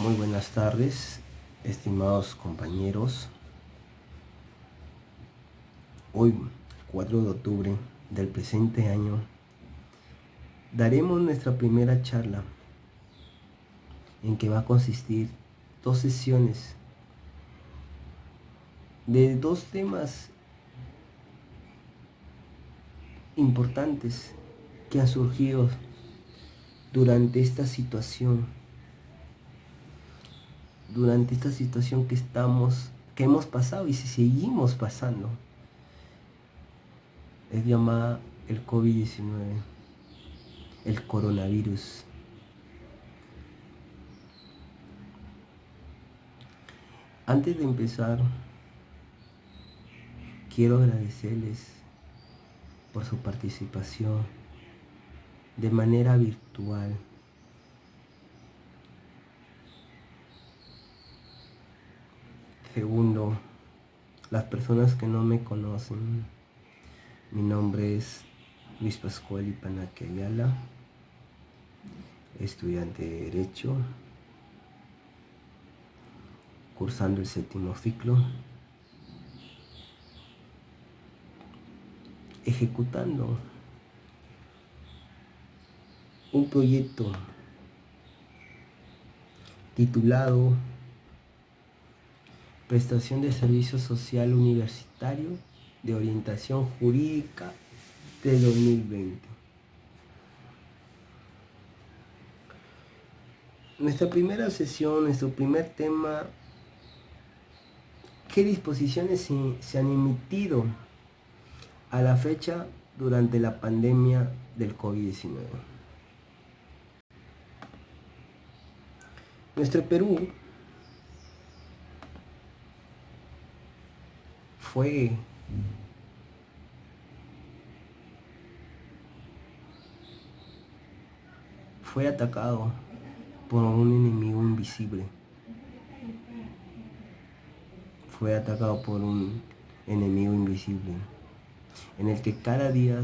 Muy buenas tardes, estimados compañeros. Hoy, 4 de octubre del presente año, daremos nuestra primera charla en que va a consistir 2 sesiones de 2 temas importantes que han surgido durante esta situación que hemos pasado y si seguimos pasando. Es llamada el COVID-19, el coronavirus. Antes de empezar, quiero agradecerles por su participación de manera virtual. Segundo, las personas que no me conocen, mi nombre es Luis Pascual Ipanaque Ayala, estudiante de Derecho, cursando el 7º ciclo, ejecutando un proyecto titulado Prestación de Servicio Social Universitario de Orientación Jurídica de 2020. Nuestra primera sesión, nuestro primer tema: ¿qué disposiciones se han emitido a la fecha durante la pandemia del COVID-19? Nuestro Perú fue atacado por un enemigo invisible. Fue atacado por un enemigo invisible en el que cada día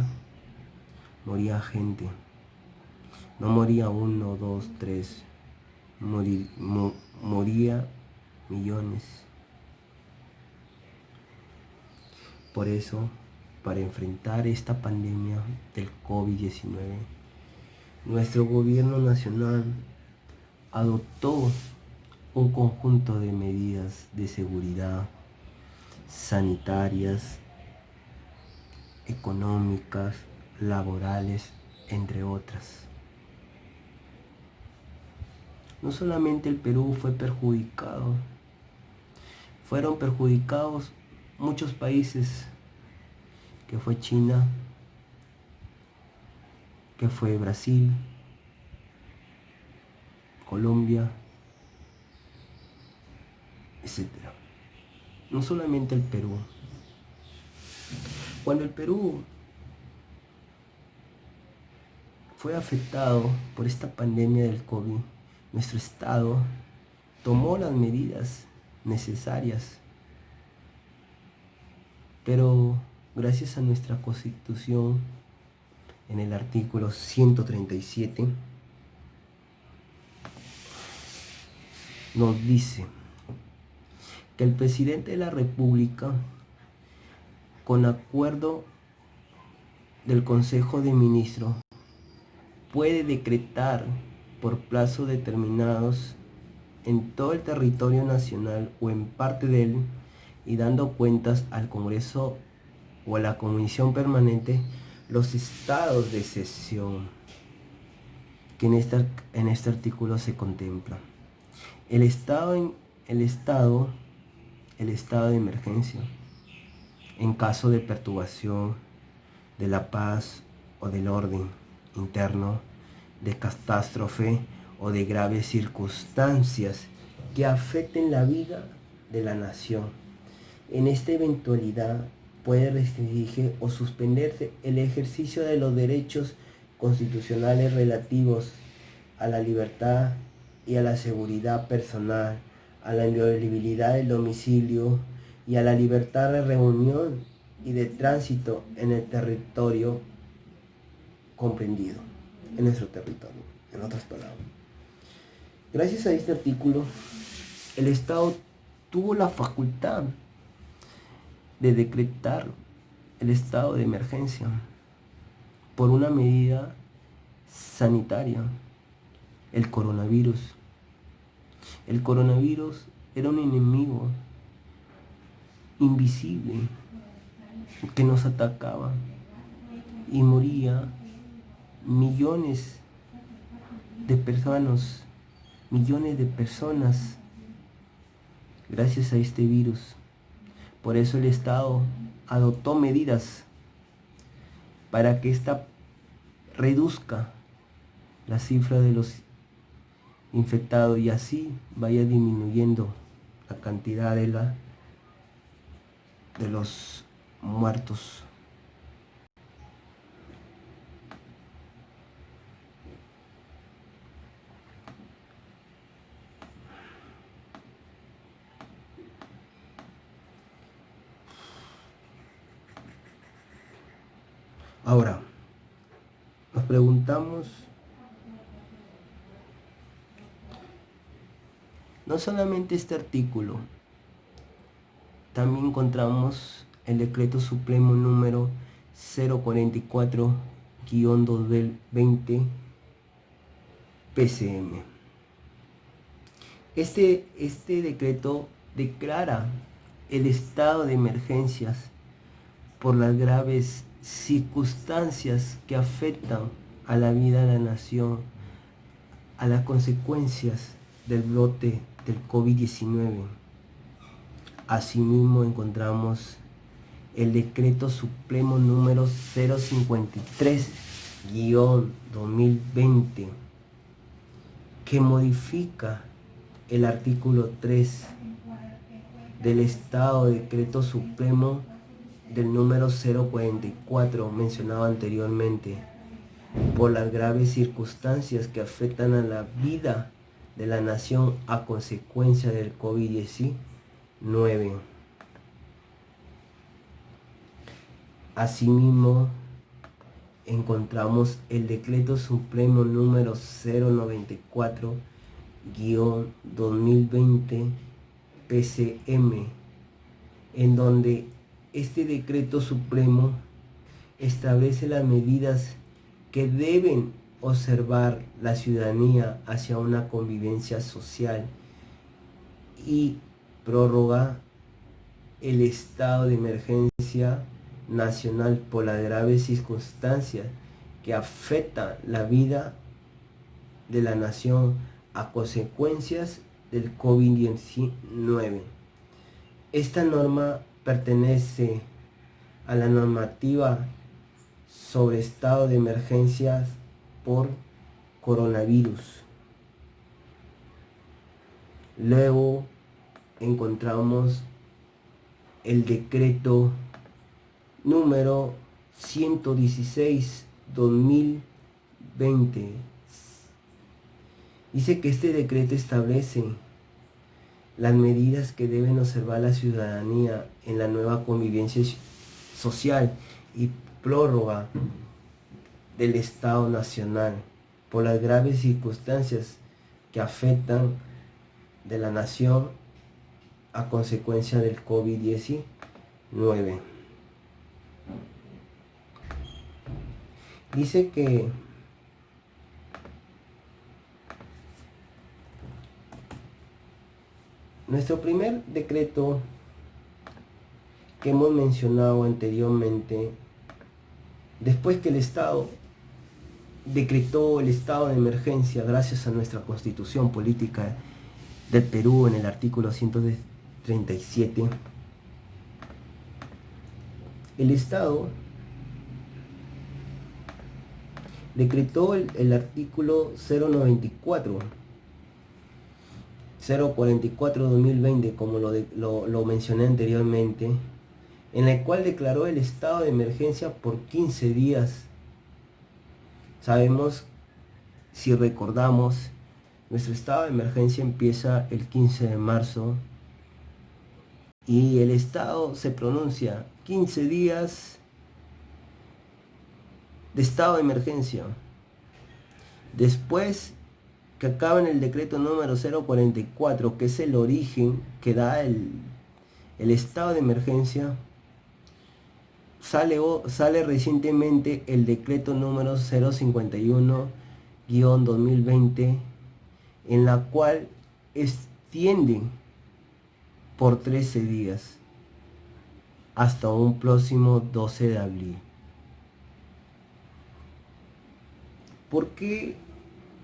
moría gente. No moría 1, 2, 3, moría millones. Por eso, para enfrentar esta pandemia del COVID-19, nuestro gobierno nacional adoptó un conjunto de medidas de seguridad sanitarias, económicas, laborales, entre otras. No solamente el Perú fue perjudicado, fueron perjudicados muchos países, que fue China, que fue Brasil, Colombia, etc. No solamente el Perú. Cuando el Perú fue afectado por esta pandemia del COVID, nuestro Estado tomó las medidas necesarias, pero gracias a nuestra Constitución, en el artículo 137, nos dice que el presidente de la República, con acuerdo del Consejo de Ministros, puede decretar por plazos determinados en todo el territorio nacional o en parte de él, y dando cuentas al Congreso o a la Comisión Permanente, los estados de excepción que en este artículo se contempla. El estado de emergencia en caso de perturbación de la paz o del orden interno, de catástrofe o de graves circunstancias que afecten la vida de la nación. En esta eventualidad puede restringirse o suspenderse el ejercicio de los derechos constitucionales relativos a la libertad y a la seguridad personal, a la inviolabilidad del domicilio y a la libertad de reunión y de tránsito en el territorio comprendido, en nuestro territorio, en otras palabras. Gracias a este artículo, el Estado tuvo la facultad de decretar el estado de emergencia por una medida sanitaria, el coronavirus. El coronavirus era un enemigo invisible que nos atacaba y moría millones de personas gracias a este virus. Por eso el Estado adoptó medidas para que ésta reduzca la cifra de los infectados y así vaya disminuyendo la cantidad de los muertos. Ahora, nos preguntamos, no solamente este artículo, también encontramos el decreto supremo número 044-2020 PCM. Este decreto declara el estado de emergencias por las graves circunstancias que afectan a la vida de la nación, a las consecuencias del brote del COVID-19. Asimismo encontramos el decreto supremo número 053-2020 que modifica el artículo 3 del Estado Decreto Supremo del número 044 mencionado anteriormente, por las graves circunstancias que afectan a la vida de la nación a consecuencia del COVID-19. Asimismo, encontramos el Decreto Supremo número 094-2020 PCM, en donde este decreto supremo establece las medidas que deben observar la ciudadanía hacia una convivencia social y prorroga el estado de emergencia nacional por las graves circunstancias que afectan la vida de la nación a consecuencias del COVID-19. Esta norma pertenece a la normativa sobre estado de emergencias por coronavirus. Luego encontramos el decreto número 116-2020. Dice que este decreto establece las medidas que deben observar la ciudadanía en la nueva convivencia social y prórroga del Estado Nacional por las graves circunstancias que afectan de la nación a consecuencia del COVID-19. Dice que nuestro primer decreto que hemos mencionado anteriormente, después que el Estado decretó el estado de emergencia gracias a nuestra Constitución Política del Perú en el artículo 137, el Estado decretó el artículo 044-2020, como lo mencioné anteriormente, en el cual declaró el estado de emergencia por 15 días. Sabemos, si recordamos, nuestro estado de emergencia empieza el 15 de marzo y el estado se pronuncia 15 días de estado de emergencia. Después que acaba en el decreto número 044, que es el origen que da el estado de emergencia, sale recientemente el decreto número 051-2020, en la cual extiende por 13 días hasta un próximo 12 de abril. ¿Por qué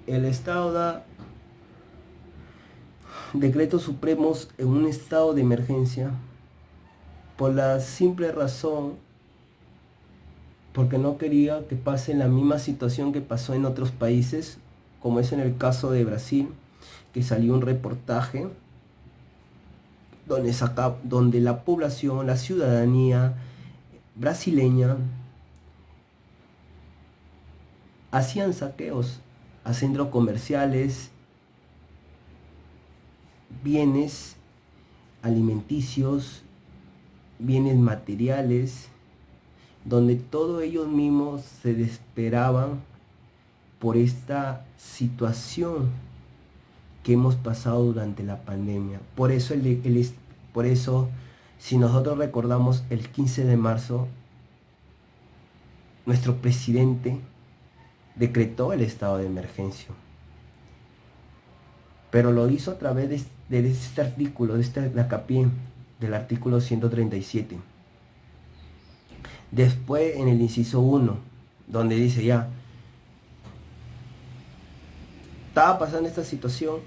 el Estado da decretos supremos en un estado de emergencia? Por la simple razón, porque no quería que pase la misma situación que pasó en otros países, como es en el caso de Brasil, que salió un reportaje donde la población, la ciudadanía brasileña, hacían saqueos a centros comerciales, bienes alimenticios, bienes materiales, donde todos ellos mismos se desesperaban por esta situación que hemos pasado durante la pandemia. Por eso, si nosotros recordamos el 15 de marzo, nuestro presidente decretó el estado de emergencia. Pero lo hizo a través de este artículo, de este acapie, del artículo 137. Después en el inciso 1, donde dice ya, estaba pasando esta situación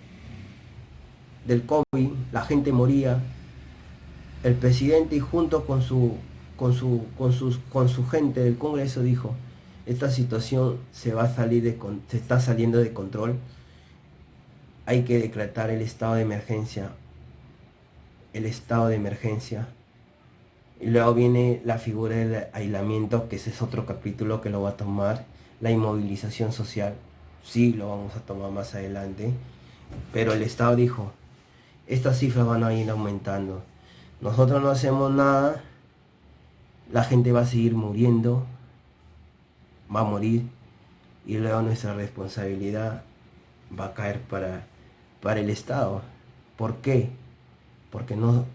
del COVID, la gente moría, el presidente junto con su gente del Congreso dijo, esta situación se está saliendo de control, hay que decretar el estado de emergencia, y luego viene la figura del aislamiento, que ese es otro capítulo que lo va a tomar, la inmovilización social, sí lo vamos a tomar más adelante, pero el Estado dijo, estas cifras van a ir aumentando, nosotros no hacemos nada, la gente va a seguir muriendo, va a morir, y luego nuestra responsabilidad va a caer para el Estado. ¿Por qué? Porque no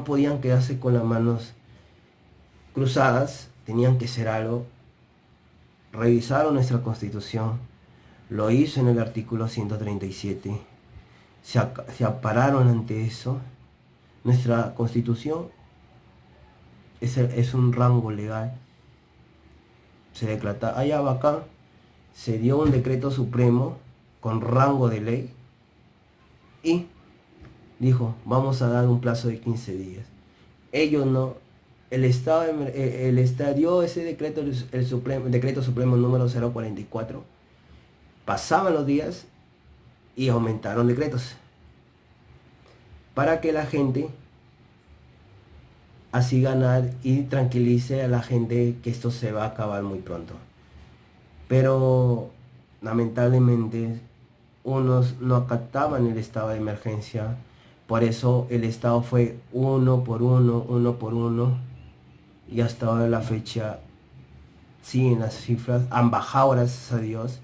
podían quedarse con las manos cruzadas, tenían que hacer algo. Revisaron nuestra Constitución, lo hizo en el artículo 137, se apararon ante eso. Nuestra Constitución es un rango legal, se decreta, allá va acá, se dio un decreto supremo con rango de ley y dijo, vamos a dar un plazo de 15 días. Ellos no, el Estado dio ese decreto, el decreto supremo número 044, pasaban los días y aumentaron decretos para que la gente así ganar y tranquilice a la gente que esto se va a acabar muy pronto. Pero lamentablemente unos no acataban el estado de emergencia, por eso el Estado fue uno por uno, y hasta ahora la fecha, sí, en las cifras han bajado, gracias a Dios,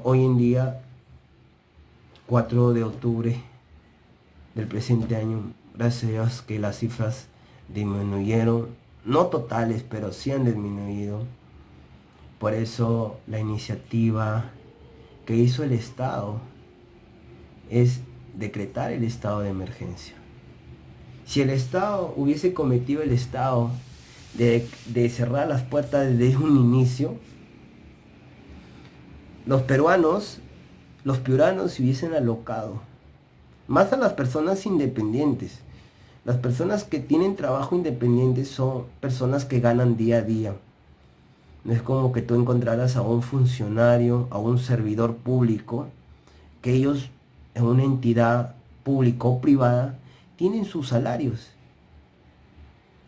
hoy en día, 4 de octubre del presente año, gracias a Dios que las cifras disminuyeron, no totales, pero sí han disminuido. Por eso la iniciativa que hizo el Estado es decretar el estado de emergencia. Si el Estado hubiese cometido el Estado de cerrar las puertas desde un inicio, los piuranos se hubiesen alocado. Más a las personas independientes. Las personas que tienen trabajo independiente son personas que ganan día a día. No es como que tú encontraras a un funcionario, a un servidor público, que ellos en una entidad pública o privada tienen sus salarios,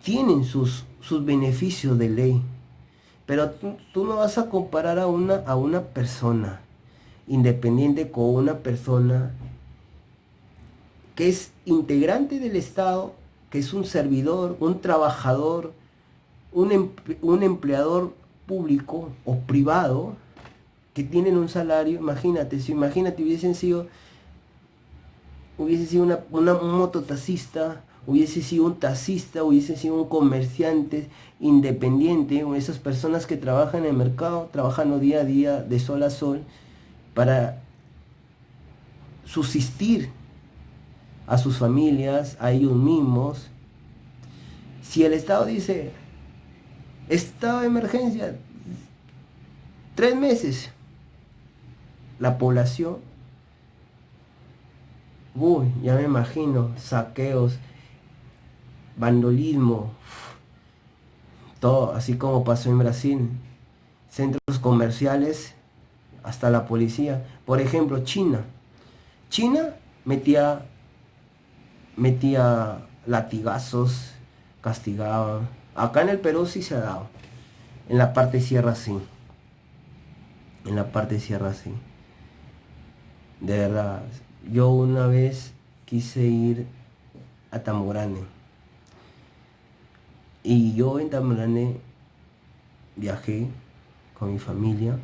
tienen sus beneficios de ley. Pero tú no vas a comparar a una persona independiente con una persona que es integrante del Estado, que es un servidor, un trabajador, un empleador público o privado, que tienen un salario, imagínate, si imagínate hubiese sido un mototaxista, hubiese sido un taxista, hubiese sido un comerciante independiente, o esas personas que trabajan en el mercado, trabajando día a día, de sol a sol, para subsistir a sus familias, a ellos mismos. Si el Estado dice, estado de emergencia, 3 meses, la población, uy, ya me imagino, saqueos, vandalismo, todo, así como pasó en Brasil, centros comerciales, hasta la policía. Por ejemplo, China. China metía latigazos, castigaba. Acá en el Perú sí se ha dado. En la parte sierra sí. En la parte sierra sí. De verdad. Yo una vez quise ir a Tamborane. Y yo en Tamborane viajé con mi familia.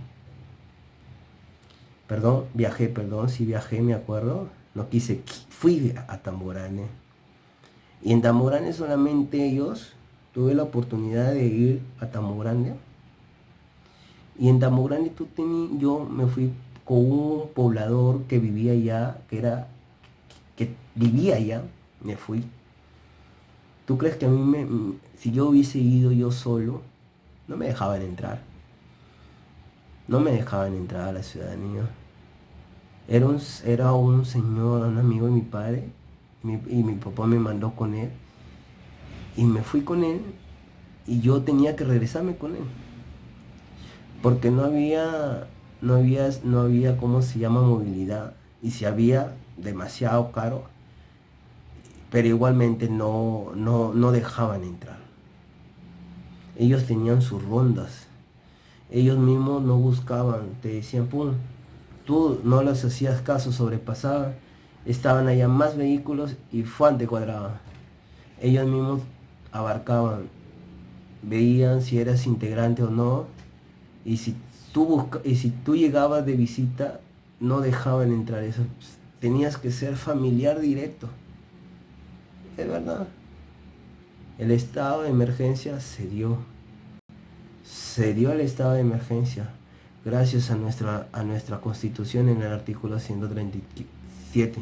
Sí viajé, me acuerdo. No quise, fui a Tamborane. Y en Tamborane solamente tuve la oportunidad de ir a Tamborane. Y en Tamborane yo me fui con un poblador que vivía allá, que vivía allá, me fui. ¿Tú crees que si yo hubiese ido yo solo, no me dejaban entrar? No me dejaban entrar a la ciudadanía. Era un señor, un amigo de mi padre, y mi papá me mandó con él. Y me fui con él, y yo tenía que regresarme con él. Porque no había, ¿cómo se llama?, movilidad. Y si había, demasiado caro. Pero igualmente no dejaban entrar. Ellos tenían sus rondas. Ellos mismos no buscaban, te decían, pum, tú no les hacías caso, sobrepasaban, estaban allá más vehículos y te cuadraban. Ellos mismos abarcaban, veían si eras integrante o no, y si tú llegabas de visita, no dejaban entrar eso. Tenías que ser familiar directo. Es verdad. El estado de emergencia se dio. Se dio el estado de emergencia gracias a nuestra Constitución en el artículo 137,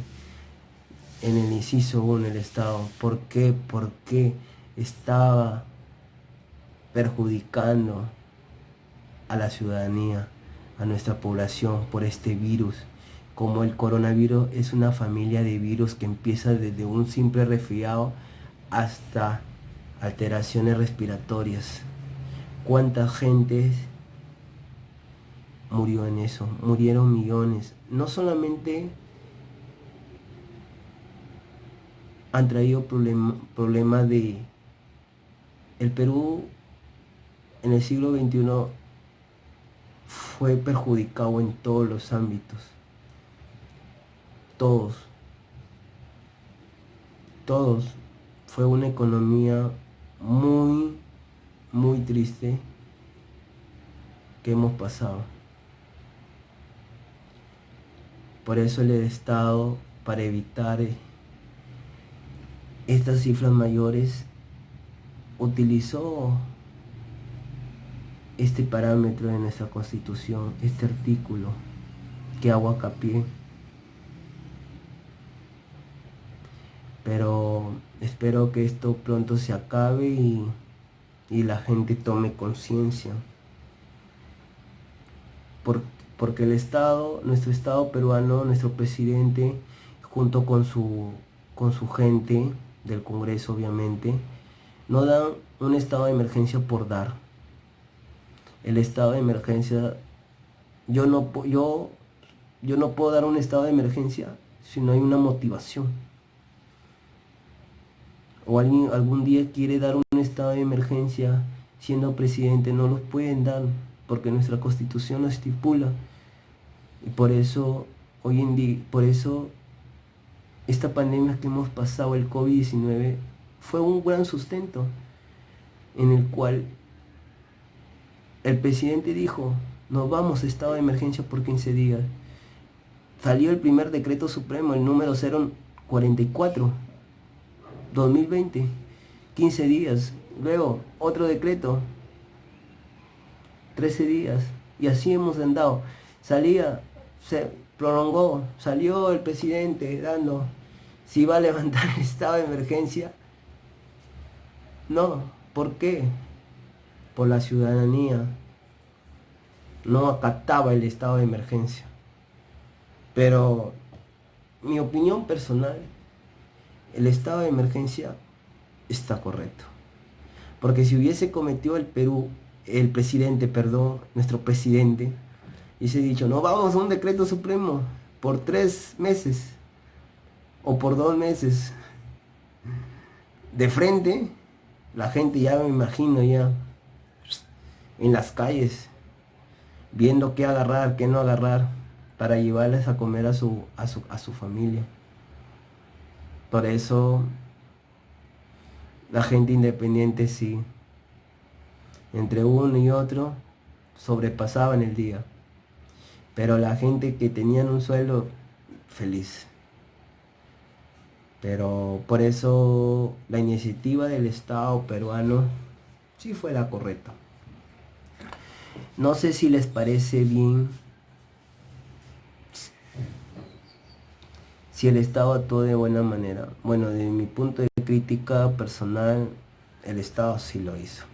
en el inciso 1 del Estado. ¿Por qué? Porque estaba perjudicando a la ciudadanía, a nuestra población, por este virus. Como el coronavirus es una familia de virus que empieza desde un simple resfriado hasta alteraciones respiratorias. ¿Cuánta gente murió en eso? Murieron millones. No solamente han traído problemas de... El Perú en el siglo XXI fue perjudicado en todos los ámbitos. Todos. Fue una economía muy, muy triste que hemos pasado. Por eso el Estado, para evitar estas cifras mayores, utilizó este parámetro de nuestra Constitución, este artículo que hago hincapié. Pero espero que esto pronto se acabe y la gente tome conciencia. Porque el Estado, nuestro Estado peruano, nuestro presidente, junto con su gente del Congreso, obviamente, no dan un estado de emergencia por dar. El estado de emergencia, yo no puedo dar un estado de emergencia si no hay una motivación. O alguien algún día quiere dar un estado de emergencia siendo presidente, no los pueden dar porque nuestra Constitución lo estipula. Y por eso esta pandemia que hemos pasado, el COVID-19, fue un gran sustento en el cual el presidente dijo, Nos vamos a estado de emergencia por 15 días. Salió el primer decreto supremo, el número 044, 2020, 15 días. Luego, otro decreto, 13 días. Y así hemos andado. Se prolongó, salió el presidente dando si va a levantar el estado de emergencia. No, ¿por qué? Por la ciudadanía. No acataba el estado de emergencia. Pero mi opinión personal, el estado de emergencia está correcto. Porque si hubiese cometido nuestro presidente, hubiese dicho, no vamos a un decreto supremo por 3 meses o por 2 meses. De frente, la gente ya me imagino ya en las calles, viendo qué agarrar, qué no agarrar, para llevarles a comer a su familia. Por eso, la gente independiente sí, entre uno y otro, sobrepasaban el día. Pero la gente que tenían un sueldo, feliz. Pero por eso la iniciativa del Estado peruano sí fue la correcta. No sé si les parece bien si el Estado actuó de buena manera. Bueno, desde mi punto de crítica personal, el Estado sí lo hizo.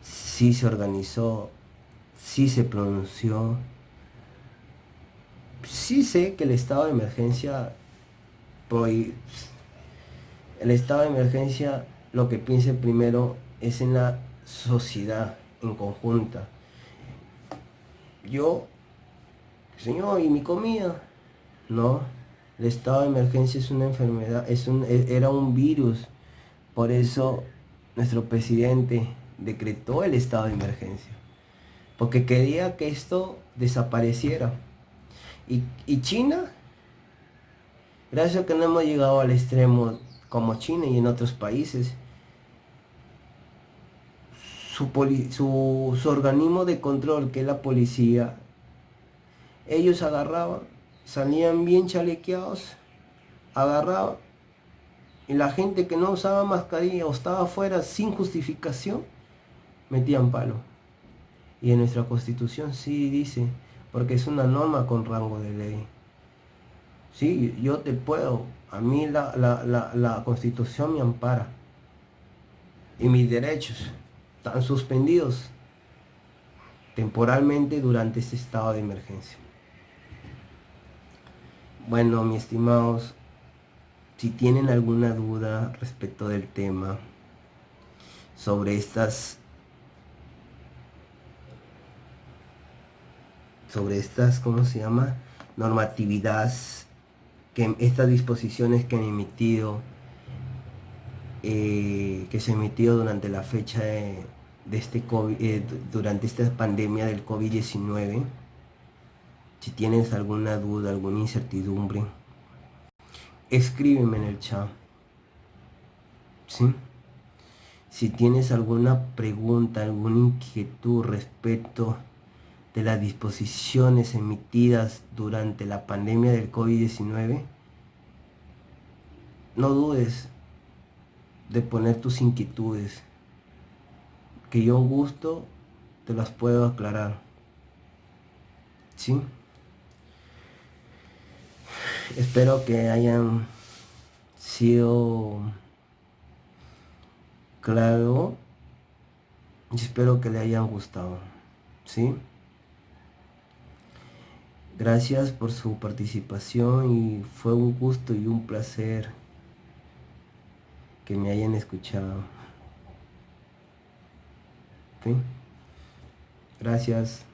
Sí se organizó, sí se pronunció. Sí sé que el estado de emergencia, pues, el estado de emergencia lo que piense primero es en la sociedad en conjunta. Yo, señor, ¿y mi comida? No, el estado de emergencia es una enfermedad, era un virus. Por eso nuestro presidente decretó el estado de emergencia, porque quería que esto desapareciera. Y China, gracias a que no hemos llegado al extremo como China y en otros países, su organismo de control, que es la policía, ellos agarraban, salían bien chalequeados, agarraban, y la gente que no usaba mascarilla o estaba afuera sin justificación, metían palo. Y en nuestra constitución sí dice, porque es una norma con rango de ley. Sí, yo te puedo, a mí la constitución me ampara. Y mis derechos están suspendidos temporalmente durante este estado de emergencia. Bueno, mis estimados, si tienen alguna duda respecto del tema, sobre ¿cómo se llama? Normatividades, estas disposiciones que han emitido, que se emitió durante la fecha de este COVID, durante esta pandemia del COVID-19. Si tienes alguna duda, alguna incertidumbre, escríbeme en el chat, ¿sí? Si tienes alguna pregunta, alguna inquietud respecto de las disposiciones emitidas durante la pandemia del COVID-19, no dudes de poner tus inquietudes, que yo gusto te las puedo aclarar, ¿sí? Espero que hayan sido claro y espero que le hayan gustado, ¿sí? Gracias por su participación y fue un gusto y un placer que me hayan escuchado, ¿sí? Gracias.